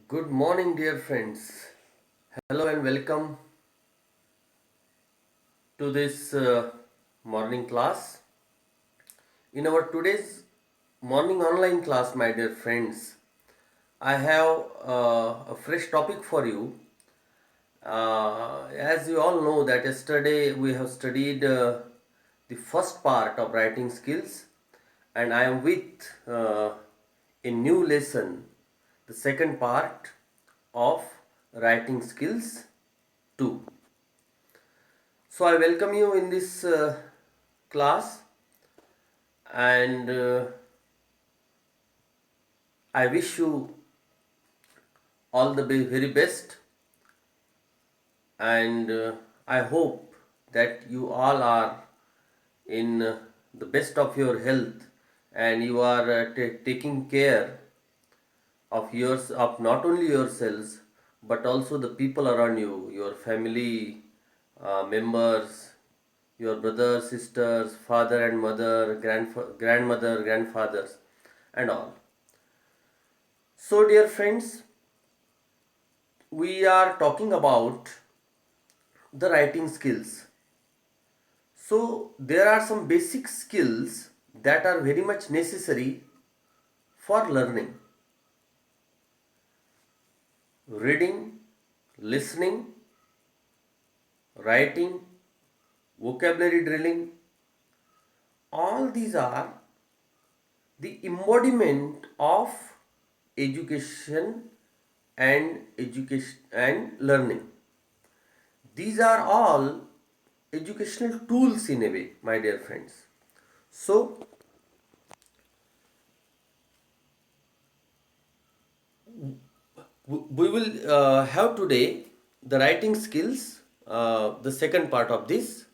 Good morning, dear friends. Hello and welcome to this morning class. In our today's morning online class, my dear friends, I have a fresh topic for you. As you all know, that yesterday we have studied the first part of writing skills, and I am with a new lesson, the second part of writing skills 2. So I welcome you in this class, and I wish you all the very best, and I hope that you all are in the best of your health, and you are taking care of not only yourselves but also the people around you, your family members, your brothers, sisters, father and mother, grandmother, grandfathers, and all. So, dear friends, we are talking about the writing skills. So, there are some basic skills that are very much necessary for learning: reading, listening, writing, vocabulary drilling. All these are the embodiment of education and learning. These are all educational tools in a way, my dear friends. So we will have today the writing skills, the second part of this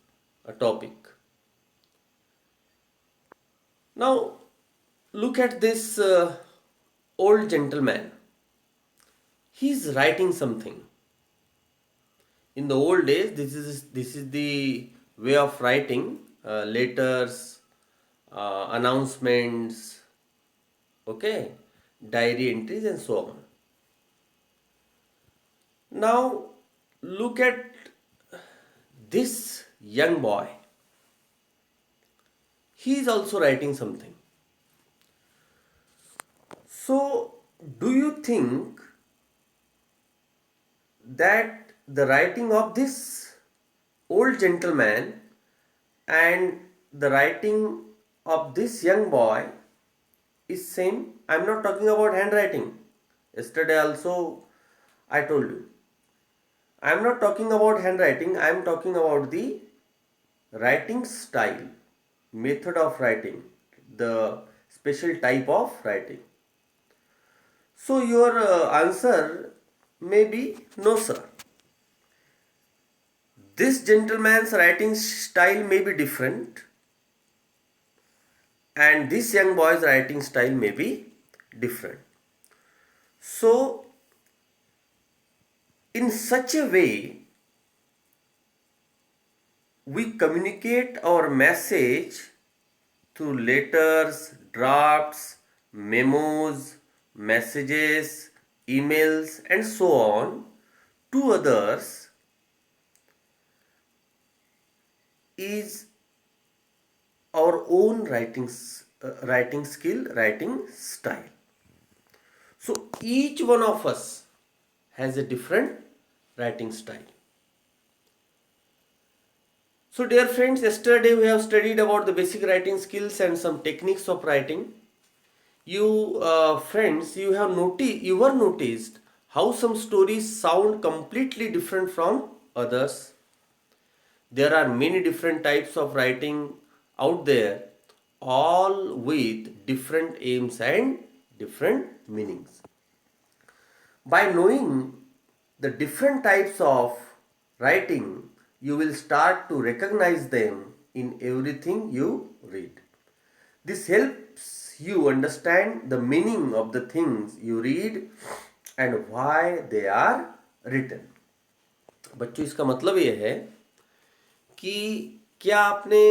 topic. Now look at this old gentleman. He's writing something. In the old days, this is the way of writing letters, announcements, okay, diary entries, and so on. Now, look at this young boy. He is also writing something. So, do you think that the writing of this old gentleman and the writing of this young boy is same? I'm not talking about handwriting. Yesterday also I told you. I'm not talking about handwriting, I'm talking about the writing style, method of writing, the special type of writing. So your answer may be no, sir. This gentleman's writing style may be different, and this young boy's writing style may be different. So, in such a way, we communicate our message through letters, drafts, memos, messages, emails, and so on to others is our own writing skill, writing style. So each one of us has a different writing style. So dear friends, yesterday we have studied about the basic writing skills and some techniques of writing. You friends, you were noticed how some stories sound completely different from others. There are many different types of writing out there, all with different aims and different meanings. By knowing the different types of writing, you will start to recognize them in everything you read. This helps you understand the meaning of the things you read and why they are written. बच्चों, इसका मतलब ये है कि क्या आपने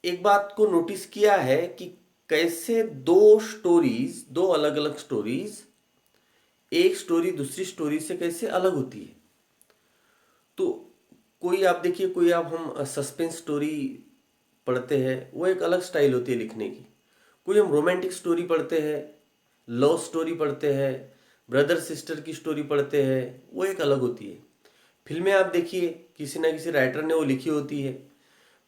एक बात को नोटिस किया है कि कैसे दो अलग अलग स्टोरीज एक स्टोरी दूसरी स्टोरी से कैसे अलग होती है। तो कोई आप देखिए, कोई आप हम सस्पेंस स्टोरी पढ़ते हैं, वो एक अलग स्टाइल होती है लिखने की। कोई हम रोमांटिक स्टोरी पढ़ते हैं, लव स्टोरी पढ़ते हैं, ब्रदर सिस्टर की स्टोरी पढ़ते हैं, वो एक अलग होती है। फिल्में आप देखिए, किसी ना किसी राइटर ने वो लिखी होती है।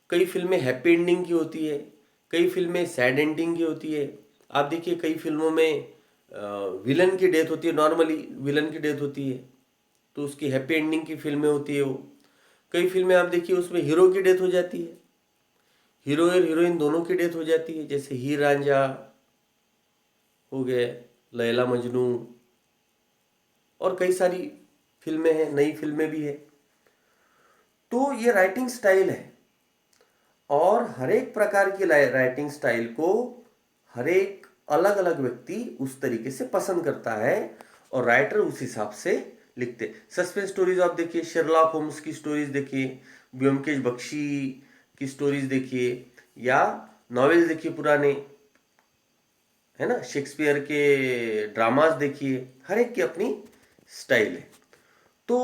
कई फिल्में हैप्पी एंडिंग की होती है, कई फिल्में सैड एंडिंग की होती है। आप देखिए कई फिल्मों में विलन की डेथ होती है, नॉर्मली विलन की डेथ होती है, तो उसकी हैप्पी एंडिंग की फिल्में होती है वो। कई फिल्में आप देखिए उसमें हीरो की डेथ हो जाती है, हीरो और हीरोइन दोनों की डेथ हो जाती है, जैसे हीर रांझा हो गए, लैला मजनू, और कई सारी फिल्में हैं, नई फिल्में भी है। तो ये राइटिंग स्टाइल है, और हर एक प्रकार की राइटिंग स्टाइल को हर एक अलग अलग व्यक्ति उस तरीके से पसंद करता है, और राइटर उस हिसाब से लिखते। सस्पेंस स्टोरीज आप देखिए, शेरलॉक होम्स की स्टोरीज देखिए, ब्योमकेश बख्शी की स्टोरीज देखिए, या नॉवेल्स देखिए पुराने, है ना, शेक्सपियर के ड्रामास देखिए, हर एक की अपनी स्टाइल है। तो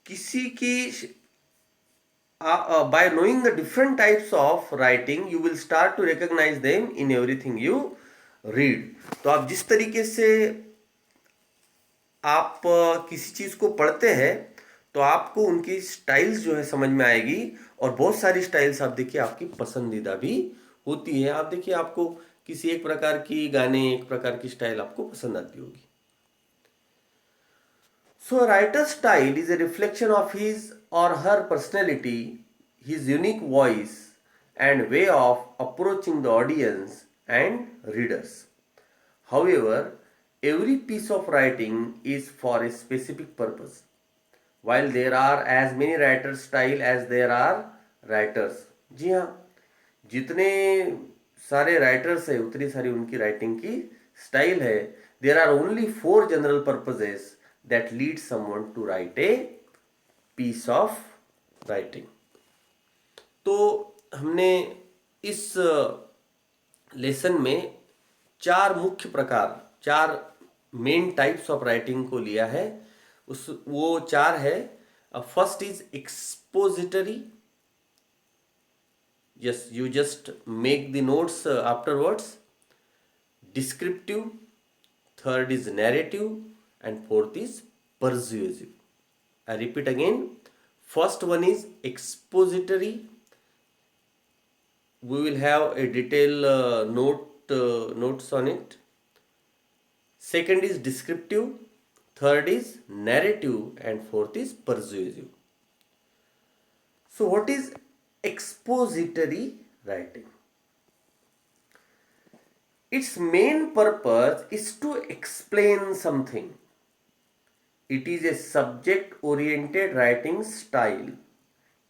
किसी की by knowing the different types of writing you will start to recognize them in everything you read। तो आप जिस तरीके से आप किसी चीज को पढ़ते हैं, तो आपको उनकी स्टाइल्स जो है समझ में आएगी, और बहुत सारी स्टाइल्स आप देखिए आपकी पसंदीदा भी होती है। आप देखिए आपको किसी एक प्रकार की गाने, एक प्रकार की स्टाइल आपको पसंद आती होगी। So a writer's style is a reflection of his or her personality, his unique voice and way of approaching the audience and readers. However, every piece of writing is for a specific purpose. While there are as many writers' style as there are writers। जी हाँ, जितने सारे writers है उतनी सारी उनकी writing की style है। There are only 4 general purposes that lead someone to write a piece of writing. तो हमने इस लेसन में 4 मुख्य प्रकार, 4 मेन टाइप्स ऑफ राइटिंग को लिया है। वो 4 है। First is expository, yes, you just make the notes afterwards। Descriptive, third is narrative, and fourth is persuasive। I repeat again, first one is expository, we will have a detailed notes on it। Second is descriptive, third is narrative, and fourth is persuasive। So what is expository writing? Its main purpose is to explain something। It is a subject-oriented writing style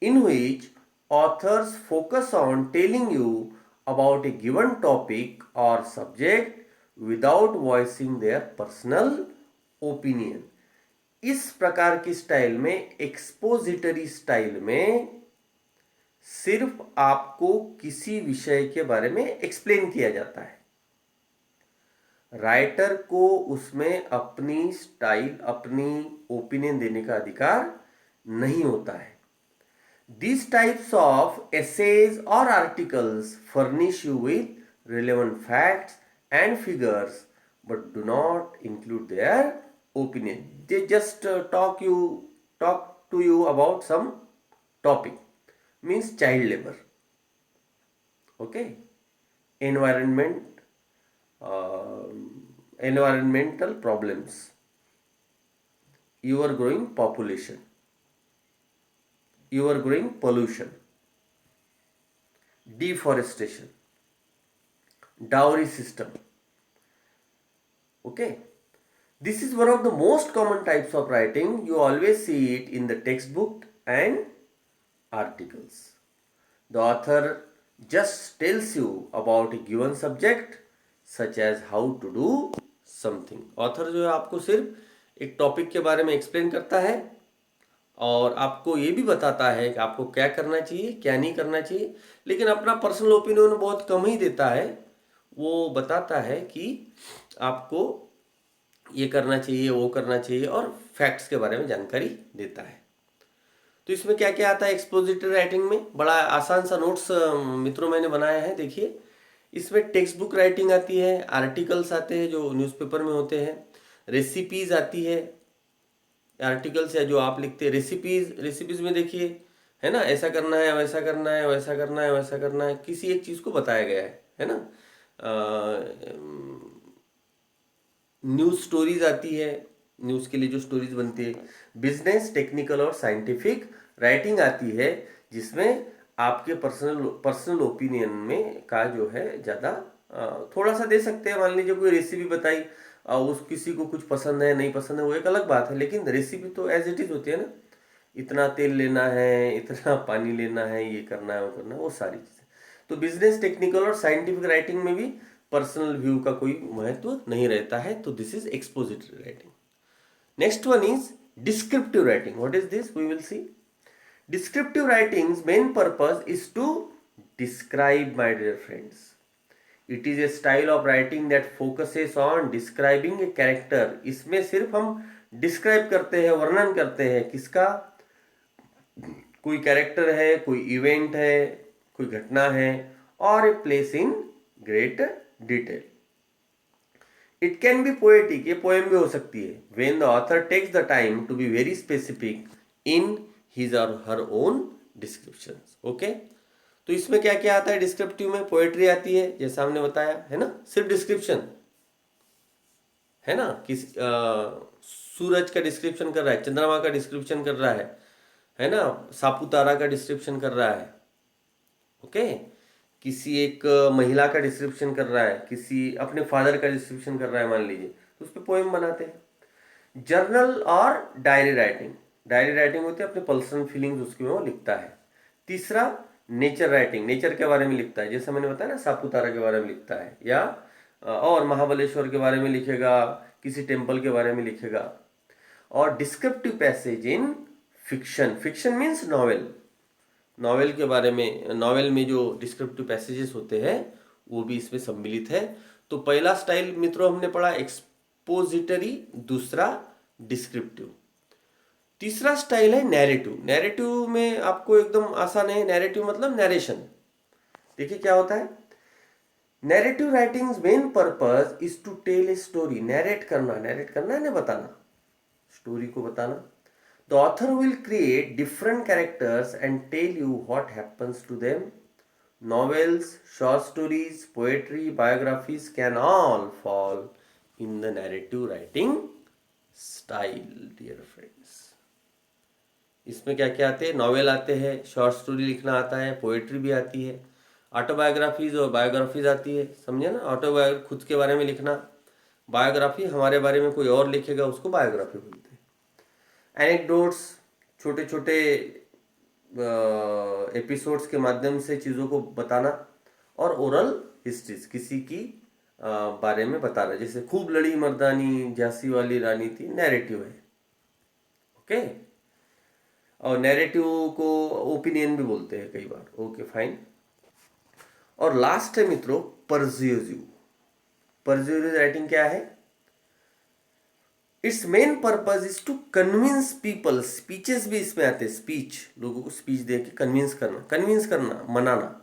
in which authors focus on telling you about a given topic or subject without voicing their personal opinion। इस प्रकार की style में, expository style में, सिर्फ आपको किसी विषय के बारे में एक्सप्लेन किया जाता है। राइटर को उसमें अपनी स्टाइल, अपनी ओपिनियन देने का अधिकार नहीं होता है। These types of essays or articles furnish you with relevant facts and figures but do not include their opinion। They just talk to you about some topic, means child labor, okay, environmental problems, your growing population, your growing pollution, deforestation, dowry system, okay। This is one of the most common types of writing। You always see it in the textbook and articles। The author just tells you about a given subject such as how to do something। Author जो है आपको सिर्फ एक topic के बारे में explain करता है, और आपको ये भी बताता है कि आपको क्या करना चाहिए, क्या नहीं करना चाहिए, लेकिन अपना पर्सनल ओपिनियन बहुत कम ही देता है। वो बताता है कि आपको ये करना चाहिए, वो करना चाहिए, और फैक्ट्स के बारे में जानकारी देता है। तो इसमें क्या क्या आता है एक्सपोजिटरी राइटिंग में? बड़ा आसान सा नोट्स मित्रों मैंने बनाया है, देखिए। इसमें टेक्स्ट बुक राइटिंग आती है, आर्टिकल्स आते हैं जो न्यूज़पेपर में होते हैं, रेसिपीज आती है, आर्टिकल्स है जो आप लिखते हैं, रेसिपीज में देखिए, है ना, ऐसा करना है, वैसा करना है, वैसा करना है, वैसा करना है, किसी एक चीज़ को बताया गया है ना। न्यूज़ स्टोरीज आती है, न्यूज़ के लिए जो स्टोरीज बनती है। बिजनेस, टेक्निकल और साइंटिफिक राइटिंग आती है, जिसमें आपके पर्सनल ओपिनियन में का जो है ज़्यादा थोड़ा सा दे सकते हैं। मान लीजिए कोई रेसिपी बताई, उस किसी को कुछ पसंद है नहीं पसंद है वो एक अलग बात है, लेकिन रेसिपी तो एज इट इज होती है ना। इतना तेल लेना है, इतना पानी लेना है, ये करना है, वो करना है, वो सारी चीज़ें। तो बिजनेस, टेक्निकल और साइंटिफिक राइटिंग में भी पर्सनल व्यू का कोई महत्व नहीं रहता है, तो this is expository writing. Next one is descriptive writing. What is this? We will see. Descriptive writing's main purpose is to describe, my dear friends. It is a style of writing that focuses on describing a character. इसमें सिर्फ हम describe करते हैं, वर्णन करते हैं किसका? कोई कैरेक्टर है, कोई इवेंट है, कोई घटना है, और a place in great detail. It can be poetic, ये पोएम भी हो सकती है, when the author takes the time to be very specific in his or her own descriptions. Okay, तो इसमें क्या क्या आता है डिस्क्रिप्टिव में? पोएट्री आती है, जैसा हमने बताया है ना, सिर्फ डिस्क्रिप्शन है ना। सूरज का डिस्क्रिप्शन कर रहा है, चंद्रमा का डिस्क्रिप्शन कर रहा है ना, सापुतारा का डिस्क्रिप्शन कर रहा है। ओके, किसी एक महिला का डिस्क्रिप्शन कर रहा है, किसी अपने फादर का डिस्क्रिप्शन कर रहा है मान लीजिए, तो उस पर पोएम बनाते हैं। जर्नल और डायरी राइटिंग, डायरी राइटिंग होती है अपने पर्सनल फीलिंग्स उसके में वो लिखता है। तीसरा नेचर राइटिंग, नेचर के बारे में लिखता है, जैसे मैंने बताया ना, सापुतारा के बारे में लिखता है, या और महाबलेश्वर के बारे में लिखेगा, किसी टेम्पल के बारे में लिखेगा। और डिस्क्रिप्टिव पैसेज इन fiction, fiction means novel, novel के बारे में, नॉवेल में जो डिस्क्रिप्टिव पैसेजेस होते हैं वो भी इसमें सम्मिलित है। तो पहला स्टाइल मित्रों हमने पढ़ा एक्सपोजिटरी, दूसरा डिस्क्रिप्टिव। तीसरा स्टाइल है नैरेटिव। नैरेटिव में आपको एकदम आसान है, नैरेटिव मतलब नरेशन। देखिए क्या होता है, narrative writing's main purpose is to tell a story. Narrate करना है ना, बताना, स्टोरी को बताना। The author will create different characters and tell you what happens to them. Novels, short stories, poetry, biographies can all fall in the narrative writing style, dear friends. इसमें क्या क्या आते हैं? नॉवेल आते हैं, शॉर्ट स्टोरी लिखना आता है, पोएट्री भी आती है, ऑटोबायोग्राफीज और बायोग्राफीज आती है, समझे ना। ऑटोबायोग्राफी खुद के बारे में लिखना, बायोग्राफी हमारे बारे में कोई और लिखेगा उसको बायोग्राफी बोलते हैं। एनेक्डोट्स, छोटे छोटे एपिसोड्स के माध्यम से चीज़ों को बताना। और ओरल हिस्ट्रीज, किसी की बारे में बताना, जैसे खूब लड़ी मर्दानी झांसी वाली रानी थी, नैरेटिव है। ओके, और नैरेटिव को ओपिनियन भी बोलते हैं कई बार। Okay fine. और लास्ट है मित्रों पर्ज्यूजिव। पर्ज्यूजिव राइटिंग क्या है? It's main purpose is to convince people. Speeches भी इसमें आते हैं, स्पीच, लोगों को स्पीच दे के कन्विंस करना, मनाना।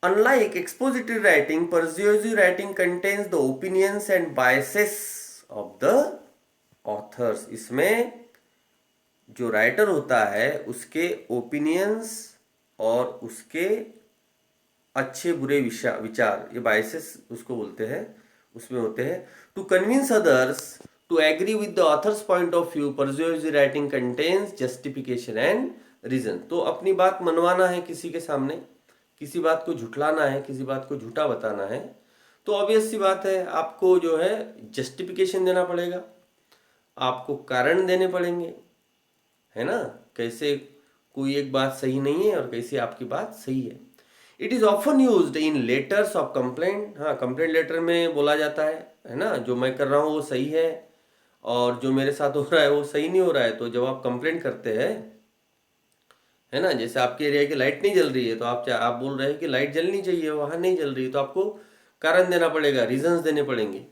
Unlike expository writing, persuasive writing contains the opinions and biases of the authors. इसमें जो राइटर होता है उसके ओपिनियंस और उसके अच्छे बुरे विचार, ये बायसेस उसको बोलते हैं, उसमें होते हैं। To convince others to agree with the author's point of view, persuasive writing contains justification and reason। तो अपनी बात मनवाना है किसी के सामने, किसी बात को झुठलाना है, किसी बात को झूठा बताना है, तो ऑब्वियस सी बात है आपको जो है जस्टिफिकेशन देना पड़ेगा, आपको कारण देने पड़ेंगे, है ना, कैसे कोई एक बात सही नहीं है और कैसे आपकी बात सही है। It is often used in letters of complaint. हाँ, कंप्लेंट लेटर में बोला जाता है ना, जो मैं कर रहा हूँ वो सही है और जो मेरे साथ हो रहा है वो सही नहीं हो रहा है। तो जब आप कंप्लेंट करते हैं, है ना, जैसे आपके एरिया की लाइट नहीं जल रही है, तो आप बोल रहे हैं कि लाइट जलनी चाहिए, वहाँ नहीं जल रही है, तो आपको कारण देना पड़ेगा, रीजंस देने पड़ेंगे।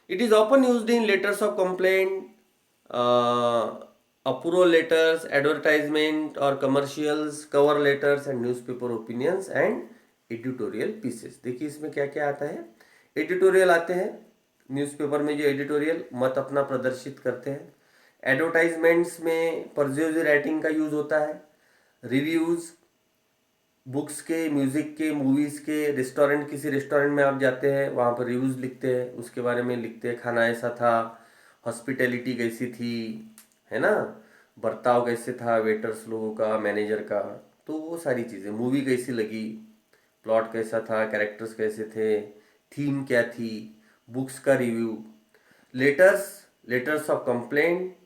It is often used in letters of complaint, approval letters, advertisement or commercials, cover letters and newspaper opinions and editorial pieces. देखिए इसमें क्या क्या आता है. एडिटोरियल आते हैं, न्यूज़पेपर में जो एडिटोरियल मत अपना प्रदर्शित करते हैं. एडवर्टाइजमेंट्स में परज्यूजी राइटिंग का यूज होता है. रिव्यूज़ बुक्स के, म्यूज़िक के, मूवीज़ के, रेस्टोरेंट, किसी रेस्टोरेंट में आप जाते हैं वहाँ पर रिव्यूज़ लिखते हैं, उसके बारे में लिखते हैं, खाना ऐसा था, हॉस्पिटैलिटी कैसी थी, है ना, बर्ताव कैसे था वेटर्स लोगों का, मैनेजर का, तो वो सारी चीज़ें. मूवी कैसी लगी, प्लॉट कैसा था, कैरेक्टर्स कैसे थे, थीम क्या थी, बुक्स का review. Letters, letters of complaint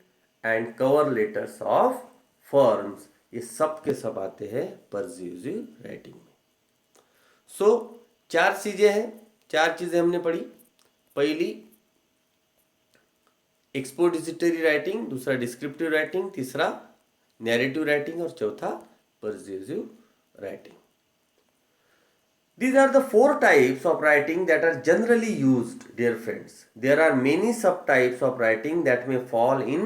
and cover letters of firms, ये सब के सब आते हैं परज्यूजिव राइटिंग में. सो चार चीजें हैं, चार चीजें हमने पढ़ी. पहली एक्सपोजिटरी राइटिंग, दूसरा डिस्क्रिप्टिव राइटिंग, तीसरा नैरेटिव राइटिंग और चौथा परज्यूजिव writing. These are the four types of writing that are generally used, dear friends. There are many subtypes of writing that may fall in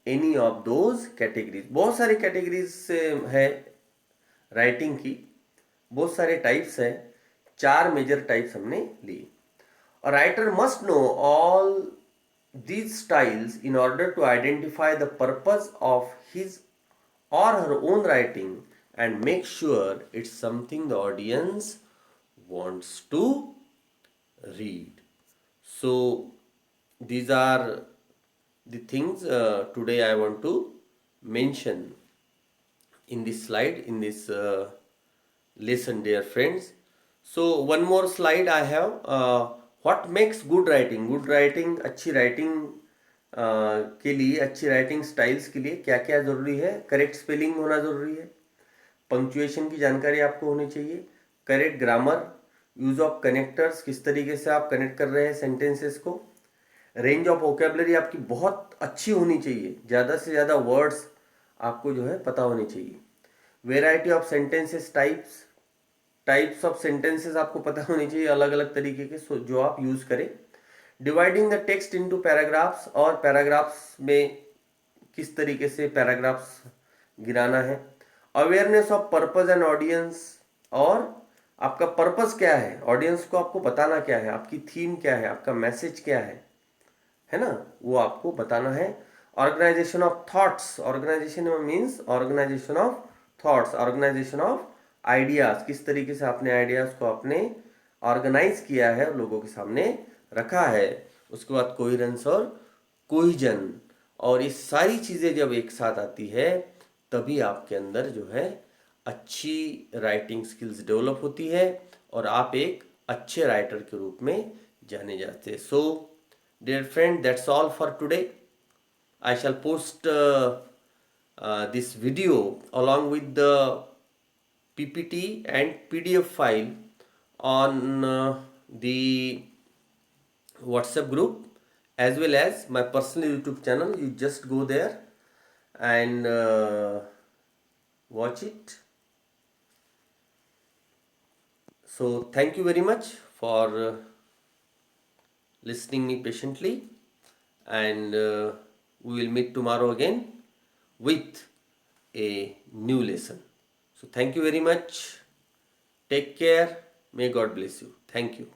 any of those categories. बहुत सारे categories है writing की, बहुत सारे types हैं. चार major types हमने ली. A writer must know all these styles in order to identify the purpose of his or her own writing and make sure it's something the audience wants to read. So these are the things today I want to mention in this slide, in this lesson, dear friends. So one more slide I have. What makes good writing? Good writing, अच्छी writing के लिए, अच्छी writing styles के लिए क्या क्या ज़रूरी है. करेक्ट स्पेलिंग होना ज़रूरी है, पंक्चुएशन की जानकारी आपको होनी चाहिए, correct grammar, use of connectors, किस तरीके से आप कनेक्ट कर रहे हैं सेंटेंसेस को, रेंज ऑफ वोकेबलरी आपकी बहुत अच्छी होनी चाहिए, ज़्यादा से ज़्यादा वर्ड्स आपको जो है पता होनी चाहिए, variety of sentences, types of sentences आपको पता होनी चाहिए, अलग अलग तरीके के जो आप यूज करें. Dividing the text into paragraphs, और पैराग्राफ्स में किस तरीके से पैराग्राफ्स गिराना है. Awareness of purpose and audience, और आपका पर्पस क्या है, ऑडियंस को आपको बताना क्या है, आपकी थीम क्या है, आपका मैसेज क्या है ना, वो आपको बताना है. Organisation of thoughts, organisation means organisation of thoughts, organisation of ideas, किस तरीके से आपने आइडियाज को आपने ऑर्गेनाइज किया है, लोगों के सामने रखा है. उसके बाद कोहेरेंस और कोहिजन, और ये सारी चीज़ें जब एक साथ आती है तभी आपके अंदर जो है अच्छी राइटिंग स्किल्स डेवलप होती है और आप एक अच्छे राइटर के रूप में जाने जाते हैं. So dear friend, that's all for today. I shall post this video along with the PPT and PDF file on the WhatsApp group as well as my personal YouTube channel. You just go there and watch it. So thank you very much for listening me patiently, and we will meet tomorrow again with a new lesson. So thank you very much. Take care. May God bless you. Thank you.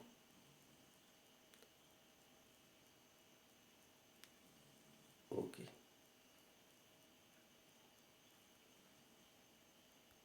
Okay.